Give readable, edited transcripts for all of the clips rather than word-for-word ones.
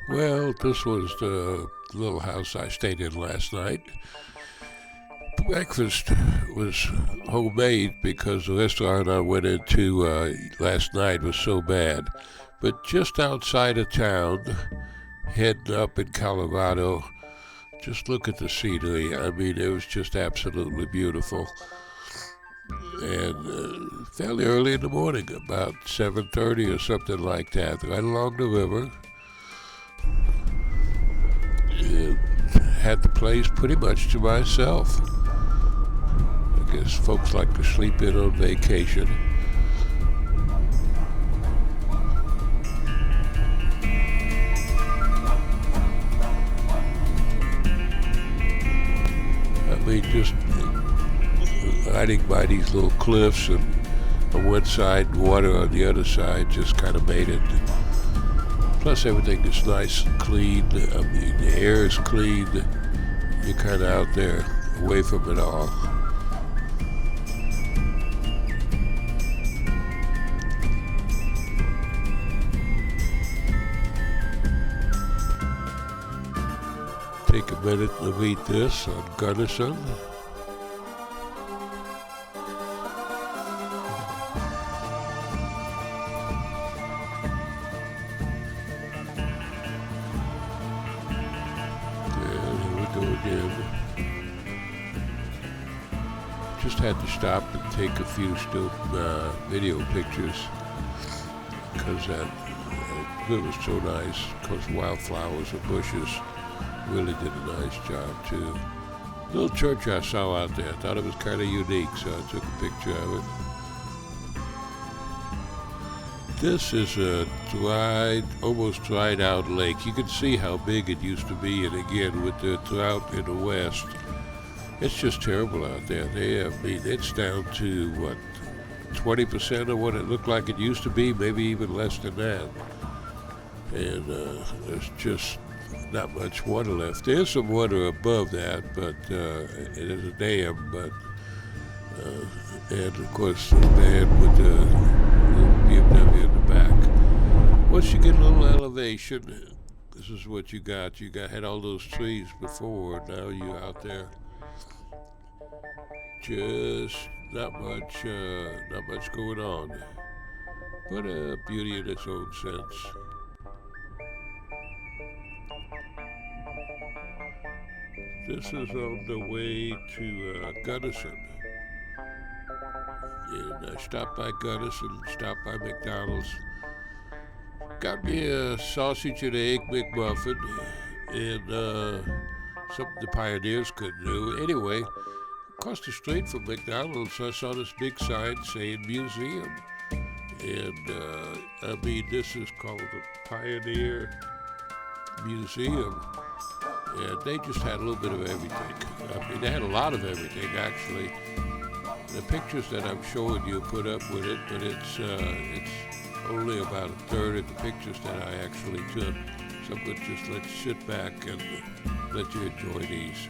Well, this was the little house I stayed in last night. Breakfast was homemade because the restaurant I went into last night was so bad. But just outside of town, heading up in Colorado, just look at the scenery. I mean, it was just absolutely beautiful. And fairly early in the morning, about 7:30 or something like that, right along the river, and had the place pretty much to myself. I guess folks like to sleep in on vacation. I mean, just riding by these little cliffs and on one side, water on the other side, just kind of made it. Plus, everything is nice and clean. I mean, the air is clean. You're kind of out there, away from it all. Take a minute to read this on Gunnison. Just had to stop and take a few still video pictures because that it was so nice. Because wildflowers and bushes really did a nice job too. Little church I saw out there, I thought it was kind of unique, so I took a picture of it. This is a dried, almost dried out lake. You can see how big it used to be, and again with the drought in the west, it's just terrible out there. I mean, it's down to what, 20% of what it looked like it used to be, maybe even less than that. And there's just not much water left. There's some water above that, but it is a dam. But and of course the van with the BMW in the back. Once you get a little elevation, this is what you got. Had all those trees before. Now you out there. Just not much going on, but a beauty in its own sense. This is on the way to Gunnison, and I stopped by Gunnison, stopped by McDonald's, got me a sausage and egg McMuffin, and something the pioneers couldn't do. Anyway, across the street from McDonald's, I saw this big sign saying museum. And I mean, this is called the Pioneer Museum. And they just had a little bit of everything. I mean, they had a lot of everything, actually. The pictures that I'm showing you put up with it, but it's only about a third of the pictures that I actually took. So I'm going to just let you sit back and let you enjoy these.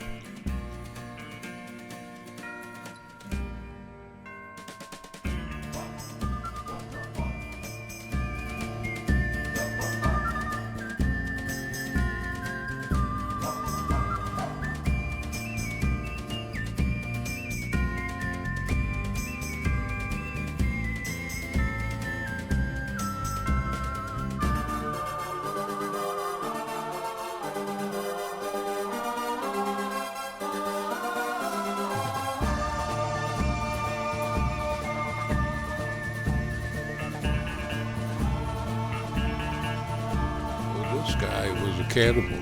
This guy was a cannibal.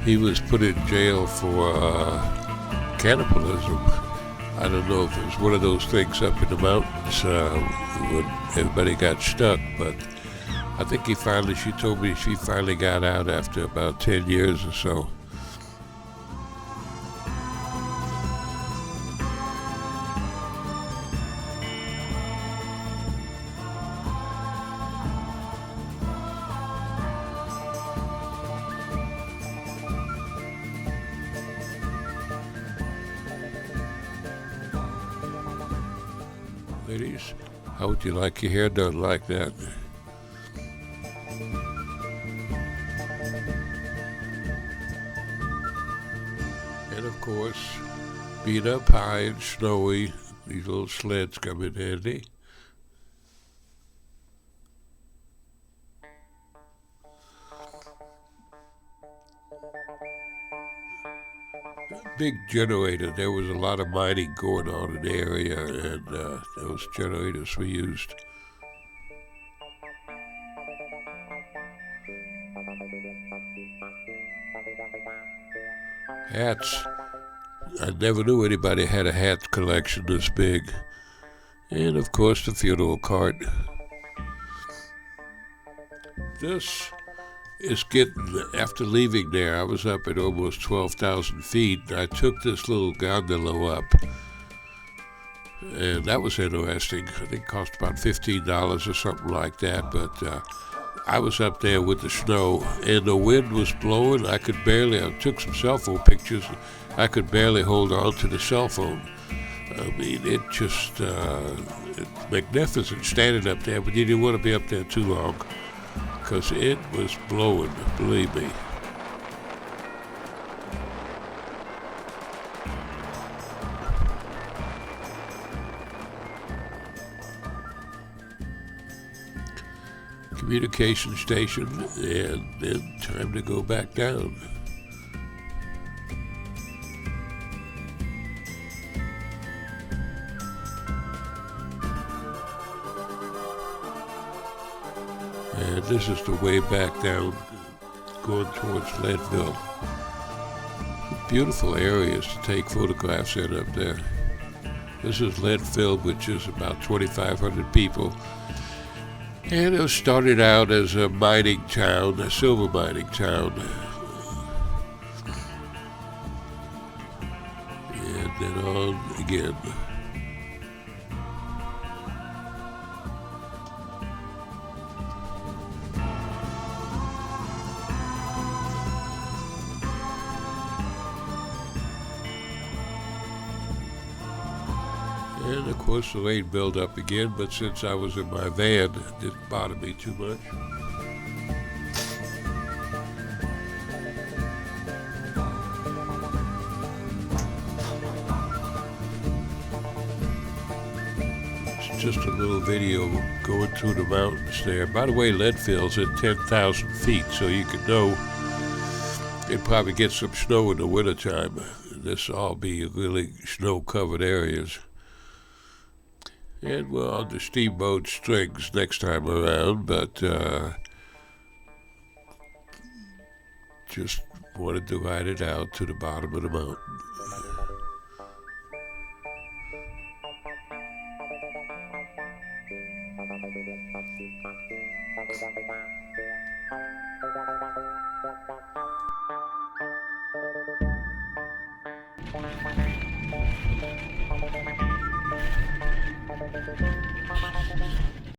He was put in jail for cannibalism. I don't know if it was one of those things up in the mountains when everybody got stuck, but I think she told me she finally got out after about 10 years or so. Ladies, how would you like your hair done like that? course, being up high and snowy, these little sleds come in handy. Big generator. There was a lot of mining going on in the area, and those generators were used. Hats. I never knew anybody had a hat collection this big. And of course the funeral cart. This is getting, after leaving there, I was up at almost 12,000 feet. I took this little gondola up, and that was interesting. I think it cost about $15 or something like that, but I was up there with the snow, and the wind was blowing. I took some cell phone pictures. I could barely hold on to the cell phone. I mean, it's magnificent standing up there, but you didn't want to be up there too long, because it was blowing, believe me. Communication station, and then time to go back down. And this is the way back down, going towards Leadville. Beautiful areas to take photographs in up there. This is Leadville, which is about 2,500 people. And it started out as a mining town, a silver mining town. And then on again. And of course the rain built up again, but since I was in my van, it didn't bother me too much. It's just a little video going through the mountains there. By the way, Leadville's at 10,000 feet, so you can know it probably gets some snow in the wintertime. This will all be really snow-covered areas. And we're on the Steamboat Springs next time around, but just wanted to ride it out to the bottom of the mountain. Thank you.